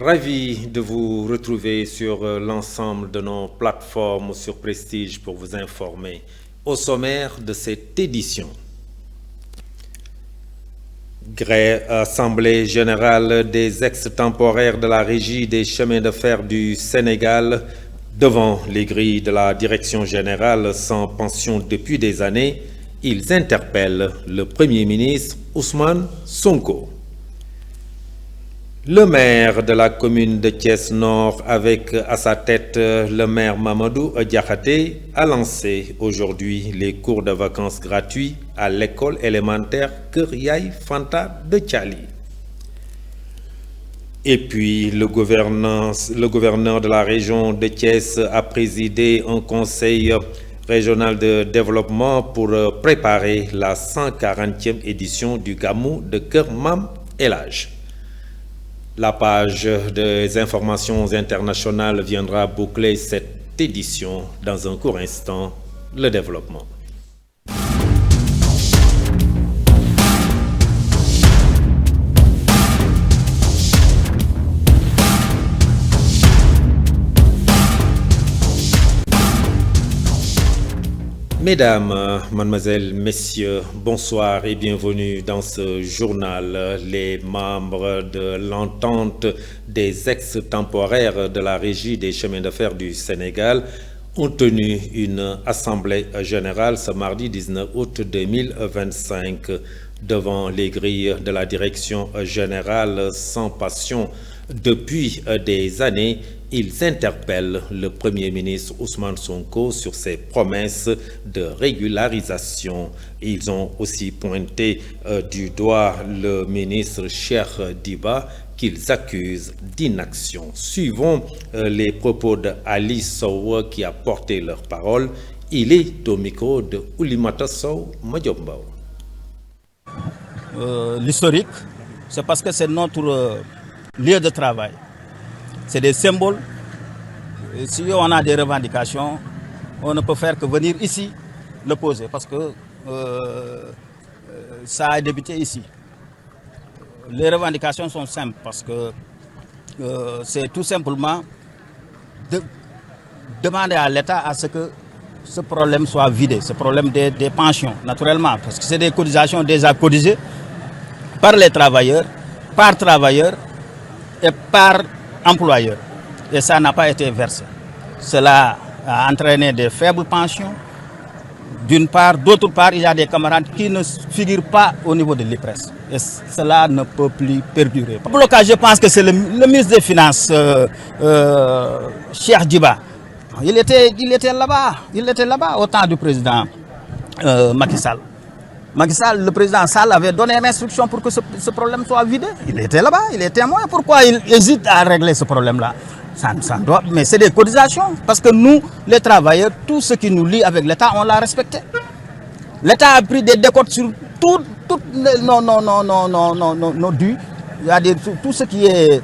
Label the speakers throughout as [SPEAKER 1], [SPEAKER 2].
[SPEAKER 1] Ravi de vous retrouver sur l'ensemble de nos plateformes sur Prestige pour vous informer. Au sommaire de cette édition, Assemblée générale des ex-temporaires de la Régie des chemins de fer du Sénégal devant les grilles de la Direction générale sans pension depuis des années. Ils interpellent le Premier ministre Ousmane Sonko. Le maire de la commune de Thiès-Nord, avec à sa tête le maire Mamadou Diakhaté, a lancé aujourd'hui les cours de vacances gratuits à l'école élémentaire Kër Yaye Fanta de Thiali. Et puis, le gouverneur de la région de Thiès a présidé un conseil régional de développement pour préparer la 140e édition du Gamou de Kër Mam El Hadj. La page des informations internationales viendra boucler cette édition dans un court instant. Le développement. Mesdames, mademoiselles, messieurs, bonsoir et bienvenue dans ce journal. Les membres de l'entente des ex-temporaires de la Régie des chemins de fer du Sénégal ont tenu une assemblée générale ce mardi 19 août 2025 devant les grilles de la Direction générale sans passion. Depuis des années, ils interpellent le Premier ministre Ousmane Sonko sur ses promesses de régularisation. Ils ont aussi pointé du doigt le ministre Cheikh Diba qu'ils accusent d'inaction. Suivons les propos de Ali Sow qui a porté leur parole. Il est au micro de Oulimata Sow Madiombao.
[SPEAKER 2] L'historique, c'est parce que c'est notre lieu de travail. C'est des symboles. Et si on a des revendications, on ne peut faire que venir ici le poser parce que ça a débuté ici. Les revendications sont simples parce que c'est tout simplement de demander à l'État à ce que ce problème soit vidé, ce problème des pensions, naturellement, parce que c'est des cotisations déjà cotisées par les travailleurs, par travailleurs et par employeurs. Et ça n'a pas été versé. Cela a entraîné des faibles pensions, d'une part. D'autre part, il y a des camarades qui ne figurent pas au niveau de l'IPRES. Et cela ne peut plus perdurer. Pour le cas, je pense que c'est le ministre des Finances, Cheikh Diba. Il était là-bas au temps du président Macky Sall. Macky Sall, le président Sall avait donné l'instruction pour que ce problème soit vidé. Il était là-bas, il est témoin. Pourquoi il hésite à régler ce problème-là? Mais c'est des cotisations. Parce que nous, les travailleurs, tout ce qui nous lie avec l'État, on l'a respecté. L'État a pris des décotes sur toutes nos dus. C'est-à-dire tout ce qui est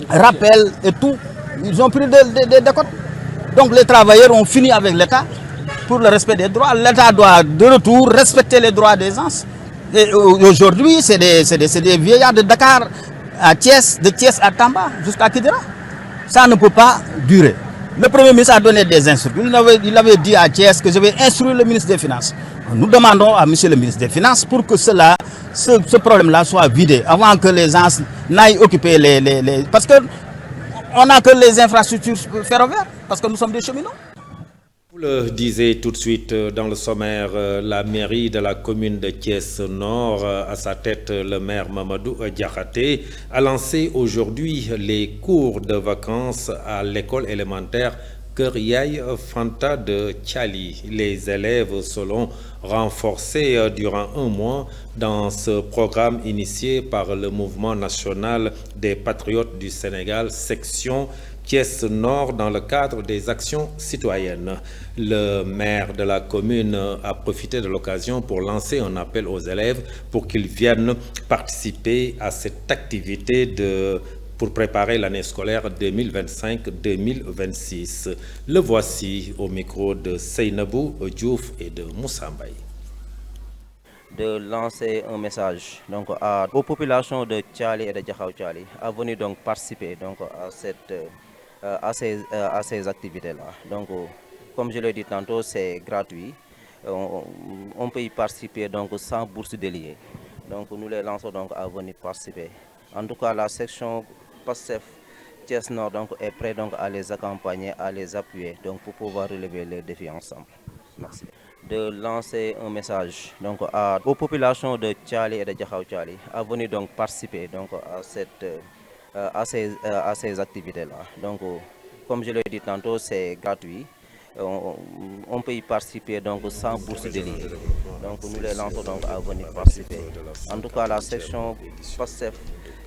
[SPEAKER 2] rappel et tout. Ils ont pris des décotes. Donc les travailleurs ont fini avec l'État pour le respect des droits. L'État doit de retour respecter les droits des gens. Et aujourd'hui, c'est des vieillards de Dakar à Thiès, de Thiès à Tamba, jusqu'à Kidira. Ça ne peut pas durer. Le Premier ministre a donné des instructions. Il avait dit à Thiès que je vais instruire le ministre des Finances. Nous demandons à monsieur le ministre des Finances pour que ce problème-là soit vidé avant que les gens n'aillent occuper les... Parce qu'on n'a que les infrastructures ferroviaires, parce que nous sommes des cheminots.
[SPEAKER 1] Vous le disiez tout de suite dans le sommaire, la mairie de la commune de Thiès-Nord, à sa tête le maire Mamadou Diakhaté, a lancé aujourd'hui les cours de vacances à l'école élémentaire Kër Yaye Fanta de Thiali. Les élèves seront renforcés durant un mois dans ce programme initié par le mouvement national des patriotes du Sénégal, section Thiès-Nord dans le cadre des actions citoyennes. Le maire de la commune a profité de l'occasion pour lancer un appel aux élèves pour qu'ils viennent participer à cette activité pour préparer l'année scolaire 2025-2026. Le voici au micro de Seynabou Diouf et de Moussa Mbaye.
[SPEAKER 3] de lancer un message donc aux populations de Thiali et de Diakhao Thiali à venir donc participer donc à ces activités-là. Donc, comme je l'ai dit tantôt, c'est gratuit. On peut y participer donc sans bourse déliée. Donc, nous les lançons donc à venir participer. En tout cas, la section PASTEF Thiès Nord donc est prête donc à les accompagner, à les appuyer donc pour pouvoir relever les défis ensemble. Merci. De lancer un message donc aux populations de Thiali et de Diakhao Thiali à venir donc participer donc à ces activités-là. Donc, comme je l'ai dit tantôt, c'est gratuit. On peut y participer donc sans bourse déliée. Donc, nous les lançons donc à venir participer. En tout cas, la section PASTEF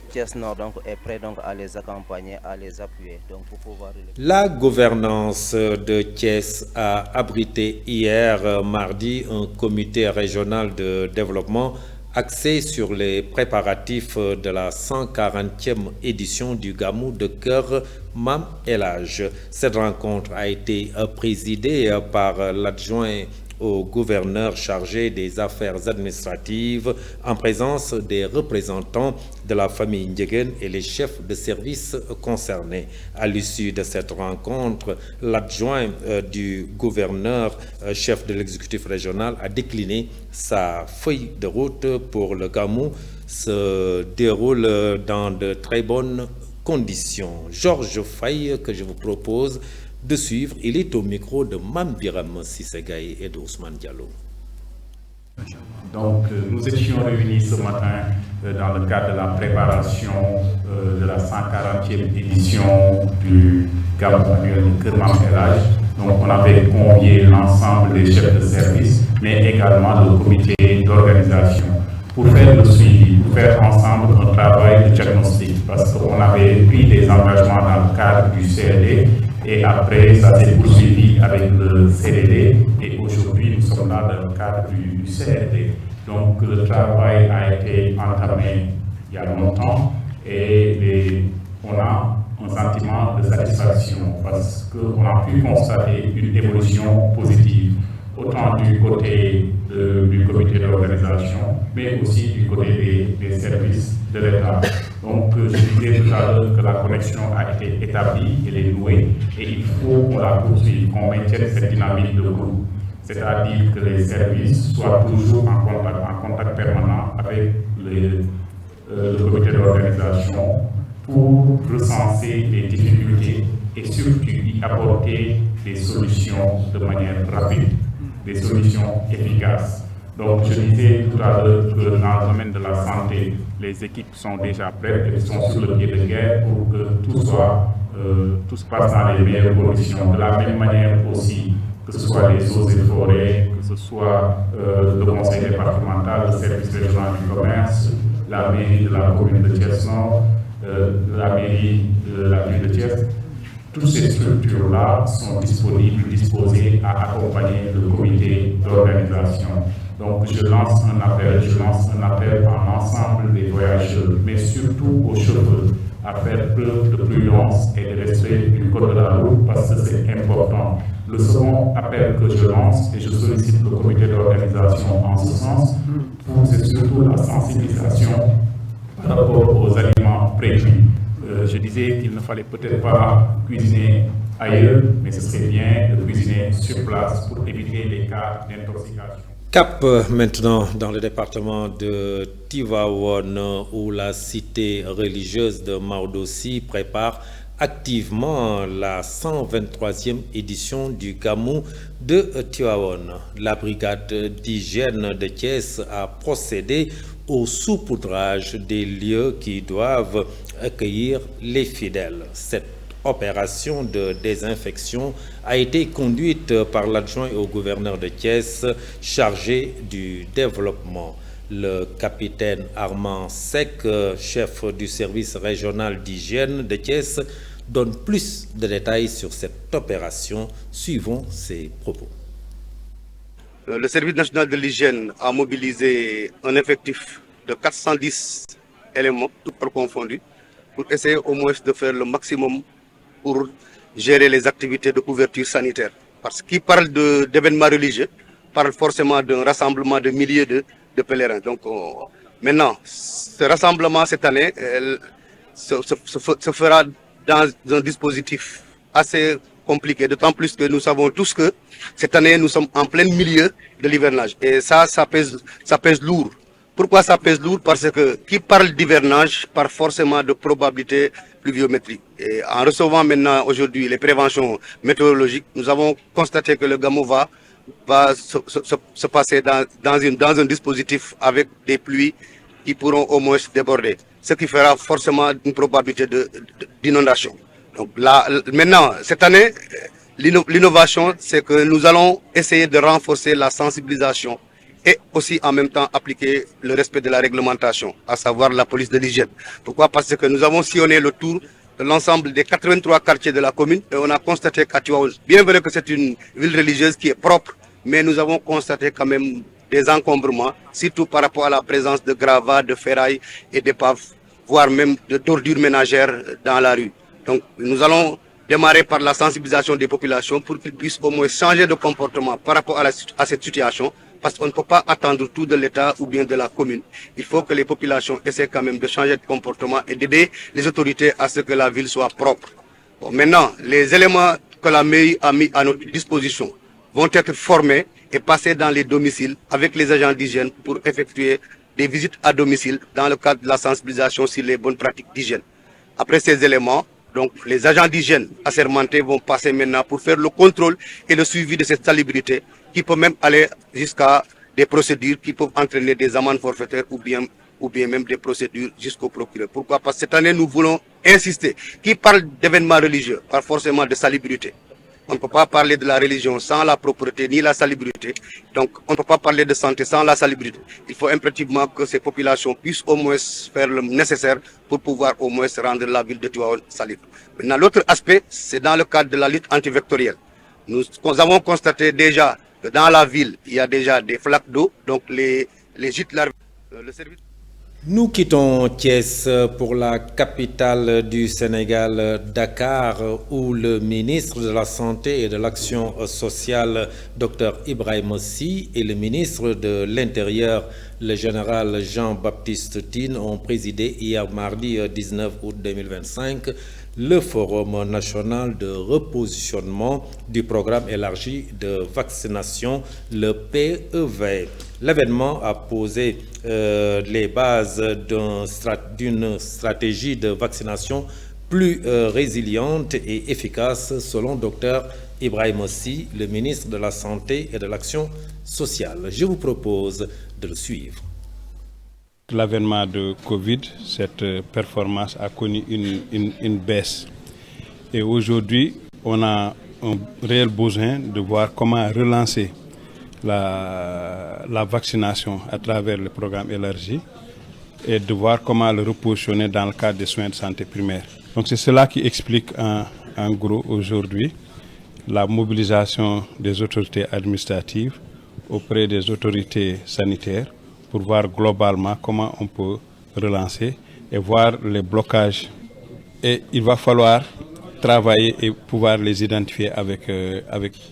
[SPEAKER 3] Thiès Nord donc est prêt donc à les accompagner, à les appuyer donc pour pouvoir.
[SPEAKER 1] La gouvernance de Thiès a abrité hier mardi un comité régional de développement axé sur les préparatifs de la 140e édition du Gamou de Cœur Mam El Hadj. Cette rencontre a été présidée par l'adjoint au gouverneur chargé des affaires administratives en présence des représentants de la famille Ndiéguène et les chefs de service concernés. À l'issue de cette rencontre, l'adjoint du gouverneur, chef de l'exécutif régional, a décliné sa feuille de route pour le Gamou se déroule dans de très bonnes conditions. Georges Faye, que je vous propose de suivre, il est au micro de Mame Biram Sissegaye et d'Ousmane Diallo.
[SPEAKER 4] Donc, nous étions réunis ce matin dans le cadre de la préparation de la 140e édition du Gamou annuel de Kër Mam El Hadj. Donc, on avait convié l'ensemble des chefs de service, mais également le comité d'organisation, pour faire le suivi, pour faire ensemble un travail de diagnostic, parce qu'on avait pris des engagements dans le cadre du CRD. Et après, ça s'est poursuivi avec le CDD et aujourd'hui, nous sommes là dans le cadre du CRD. Donc, le travail a été entamé il y a longtemps et on a un sentiment de satisfaction parce qu'on a pu constater une évolution positive, autant du côté du comité d'organisation, mais aussi du côté des services de l'État. Donc, je disais tout à l'heure que la connexion a été établie, elle est nouée, et il faut qu'on la poursuive, qu'on maintienne cette dynamique de groupe. C'est-à-dire que les services soient toujours en contact permanent avec le comité d'organisation pour recenser les difficultés et surtout y apporter des solutions de manière rapide, des solutions efficaces. Donc, je disais tout à l'heure que dans le domaine de la santé, les équipes sont déjà prêtes et sont sur le pied de guerre pour que tout se passe dans les meilleures conditions. De la même manière aussi, que ce soit les eaux et forêts, que ce soit le conseil départemental, le service régional du commerce, la mairie de la commune de Thiès Nord, la mairie de la ville de Thiès, toutes ces structures-là sont disponibles, disposées à accompagner le comité d'organisation. Donc, je lance un appel à l'ensemble des voyageurs, mais surtout aux chauffeurs, à faire preuve de prudence et de respect du code de la route parce que c'est important. Le second appel que je lance, et je sollicite le comité d'organisation en ce sens, c'est surtout la sensibilisation par rapport aux aliments prévus. Je disais qu'il ne fallait peut-être pas cuisiner ailleurs, mais ce serait bien de cuisiner sur place pour éviter les cas d'intoxication.
[SPEAKER 1] Cap maintenant dans le département de Tivaouane où la cité religieuse de Maodo-Sy prépare activement la 123e édition du Gamou de Tivaouane. La brigade d'hygiène de Thiès a procédé au saupoudrage des lieux qui doivent accueillir les fidèles. Cette opération de désinfection a été conduite par l'adjoint au gouverneur de Thiès chargé du développement. Le capitaine Armand Seck, chef du service régional d'hygiène de Thiès, donne plus de détails sur cette opération. Suivons ses propos.
[SPEAKER 5] Le service national de l'hygiène a mobilisé un effectif de 410 éléments, tout confondus, pour essayer au moins de faire le maximum pour gérer les activités de couverture sanitaire. Parce qu'il parle d'événements religieux, parle forcément d'un rassemblement de milliers de pèlerins. Donc maintenant, ce rassemblement cette année se fera dans un dispositif assez compliqué, d'autant plus que nous savons tous que cette année, nous sommes en plein milieu de l'hivernage. Et ça pèse lourd. Pourquoi ça pèse lourd? Parce que qui parle d'hivernage parle forcément de probabilité pluviométrique. Et en recevant maintenant aujourd'hui les préventions météorologiques, nous avons constaté que le Gamou va se passer dans un dispositif avec des pluies qui pourront au moins déborder, ce qui fera forcément une probabilité d'inondation. Donc là, maintenant, cette année, l'innovation, c'est que nous allons essayer de renforcer la sensibilisation et aussi en même temps appliquer le respect de la réglementation, à savoir la police de l'hygiène. Pourquoi? Parce que nous avons sillonné le tour de l'ensemble des 83 quartiers de la commune et on a constaté qu'à Tivaouane, bien vrai que c'est une ville religieuse qui est propre, mais nous avons constaté quand même des encombrements, surtout par rapport à la présence de gravats, de ferrailles et d'épaves, voire même d'ordures ménagères dans la rue. Donc nous allons démarrer par la sensibilisation des populations pour qu'ils puissent au moins changer de comportement par rapport à cette situation, parce qu'on ne peut pas attendre tout de l'État ou bien de la commune. Il faut que les populations essaient quand même de changer de comportement et d'aider les autorités à ce que la ville soit propre. Bon, maintenant, les éléments que la mairie a mis à notre disposition vont être formés et passer dans les domiciles avec les agents d'hygiène pour effectuer des visites à domicile dans le cadre de la sensibilisation sur les bonnes pratiques d'hygiène. Après ces éléments, donc les agents d'hygiène assermentés vont passer maintenant pour faire le contrôle et le suivi de cette salubrité qui peut même aller jusqu'à des procédures qui peuvent entraîner des amendes forfaitaires ou bien même des procédures jusqu'au procureur. Pourquoi? Parce que cette année, nous voulons insister. Qui parle d'événements religieux parle forcément de salubrité. On ne peut pas parler de la religion sans la propreté ni la salubrité. Donc, on ne peut pas parler de santé sans la salubrité. Il faut impérativement que ces populations puissent au moins faire le nécessaire pour pouvoir au moins rendre la ville de Tivaouane salubre. Maintenant, l'autre aspect, c'est dans le cadre de la lutte antivectorielle. Nous avons constaté déjà que dans la ville, il y a déjà des flaques d'eau. Donc, les gîtes larvaires, le service...
[SPEAKER 1] Nous quittons Thiès pour la capitale du Sénégal, Dakar, où le ministre de la Santé et de l'Action sociale, Dr Ibrahima Sy, et le ministre de l'Intérieur, le général Jean-Baptiste Tine, ont présidé hier mardi 19 août 2025 le Forum national de repositionnement du programme élargi de vaccination, le PEV. L'événement a posé les bases d'une stratégie de vaccination plus résiliente et efficace, selon Dr Ibrahima Sy, le ministre de la Santé et de l'Action sociale. Je vous propose de le suivre.
[SPEAKER 6] L'avènement de Covid, cette performance a connu une baisse. Et aujourd'hui, on a un réel besoin de voir comment relancer la vaccination à travers le programme élargi et de voir comment le repositionner dans le cadre des soins de santé primaire. Donc c'est cela qui explique en gros aujourd'hui la mobilisation des autorités administratives auprès des autorités sanitaires pour voir globalement comment on peut relancer et voir les blocages. Et il va falloir travailler et pouvoir les identifier avec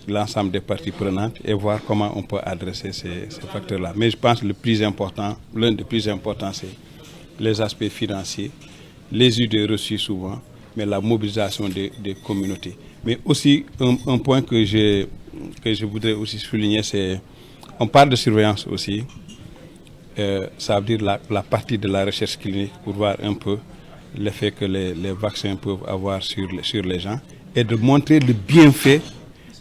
[SPEAKER 6] l'ensemble des parties prenantes et voir comment on peut adresser ces facteurs-là. Mais je pense que l'un des plus importants, c'est les aspects financiers, les idées reçues souvent, mais la mobilisation des communautés. Mais aussi, un point que je voudrais aussi souligner, c'est on parle de surveillance aussi. Ça veut dire la partie de la recherche clinique pour voir un peu l'effet que les vaccins peuvent avoir sur les gens et de montrer le bienfait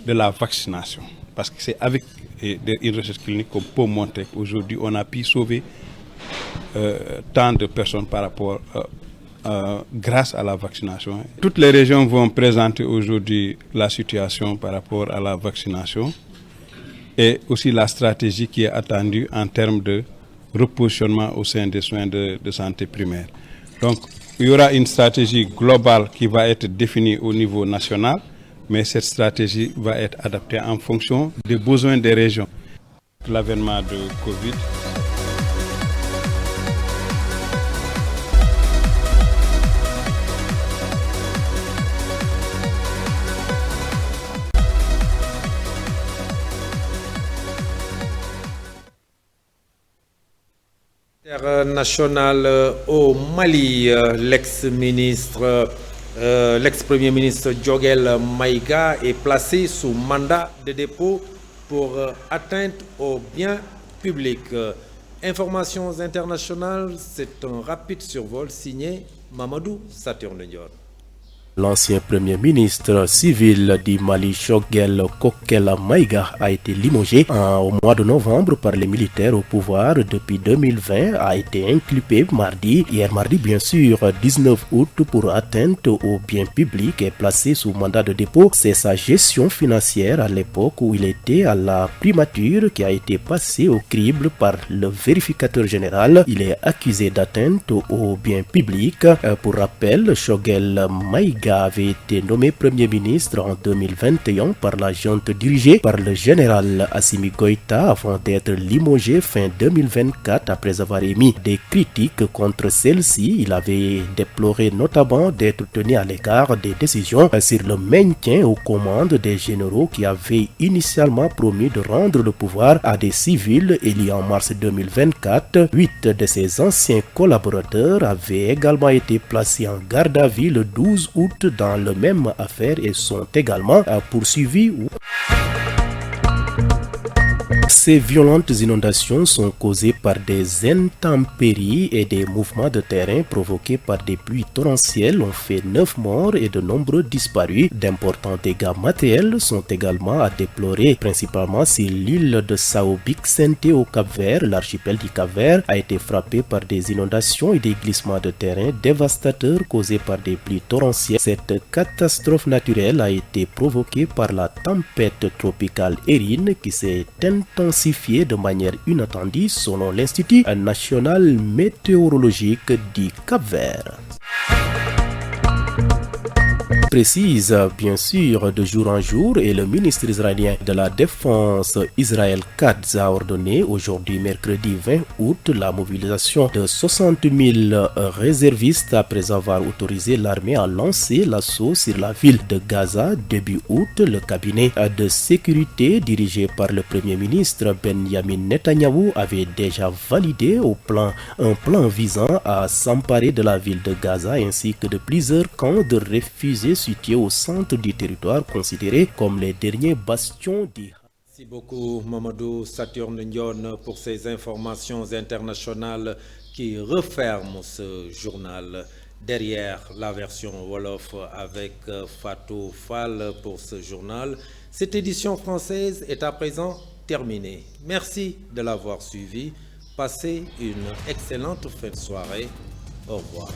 [SPEAKER 6] de la vaccination. Parce que c'est avec une recherche clinique qu'on peut montrer qu'aujourd'hui on a pu sauver tant de personnes par rapport grâce à la vaccination. Toutes les régions vont présenter aujourd'hui la situation par rapport à la vaccination et aussi la stratégie qui est attendue en termes de repositionnement au sein des soins de santé primaire. Donc, il y aura une stratégie globale qui va être définie au niveau national, mais cette stratégie va être adaptée en fonction des besoins des régions. L'avènement de Covid.
[SPEAKER 1] international au Mali, l'ex-premier ministre Dioguel Maïga est placé sous mandat de dépôt pour atteinte aux biens publics. Informations internationales, c'est un rapide survol signé Mamadou Saturne Ndione.
[SPEAKER 7] L'ancien premier ministre civil du Mali, Dioguel Maïga, a été limogé au mois de novembre par les militaires au pouvoir depuis 2020, a été inculpé hier mardi bien sûr, 19 août, pour atteinte aux biens publics et placé sous mandat de dépôt. C'est sa gestion financière à l'époque où il était à la primature qui a été passée au crible par le vérificateur général. Il est accusé d'atteinte aux biens publics. Pour rappel, Dioguel Maïga avait été nommé Premier ministre en 2021 par la junte dirigée par le général Assimi Goïta avant d'être limogé fin 2024 après avoir émis des critiques contre celle-ci. Il avait déploré notamment d'être tenu à l'écart des décisions sur le maintien aux commandes des généraux qui avaient initialement promis de rendre le pouvoir à des civils élus en mars 2024. 8 de ses anciens collaborateurs avaient également été placés en garde à vue le 12 août dans la même affaire et sont également poursuivis. Ces violentes inondations sont causées par des intempéries et des mouvements de terrain provoqués par des pluies torrentielles ont fait 9 morts et de nombreux disparus. D'importants dégâts matériels sont également à déplorer, principalement si l'île de Sao Vicente au Cap-Vert, l'archipel du Cap-Vert, a été frappé par des inondations et des glissements de terrain dévastateurs causés par des pluies torrentielles. Cette catastrophe naturelle a été provoquée par la tempête tropicale Erin qui s'est intensifié de manière inattendue selon l'Institut national météorologique du Cap-Vert. Précise bien sûr de jour en jour et le ministre israélien de la Défense Israël Katz a ordonné aujourd'hui mercredi 20 août la mobilisation de 60 000 réservistes après avoir autorisé l'armée à lancer l'assaut sur la ville de Gaza début août. Le cabinet de sécurité dirigé par le premier ministre Benjamin Netanyahou avait déjà validé un plan visant à s'emparer de la ville de Gaza ainsi que de plusieurs camps de réfugiés situés au centre du territoire considérés comme les derniers bastions du...
[SPEAKER 1] Merci beaucoup Mamadou Saturne Ndione pour ces informations internationales qui referment ce journal. Derrière la version Wolof avec Fatou Fall pour ce journal, cette édition française est à présent terminée. Merci de l'avoir suivi. Passez une excellente fin de soirée. Au revoir.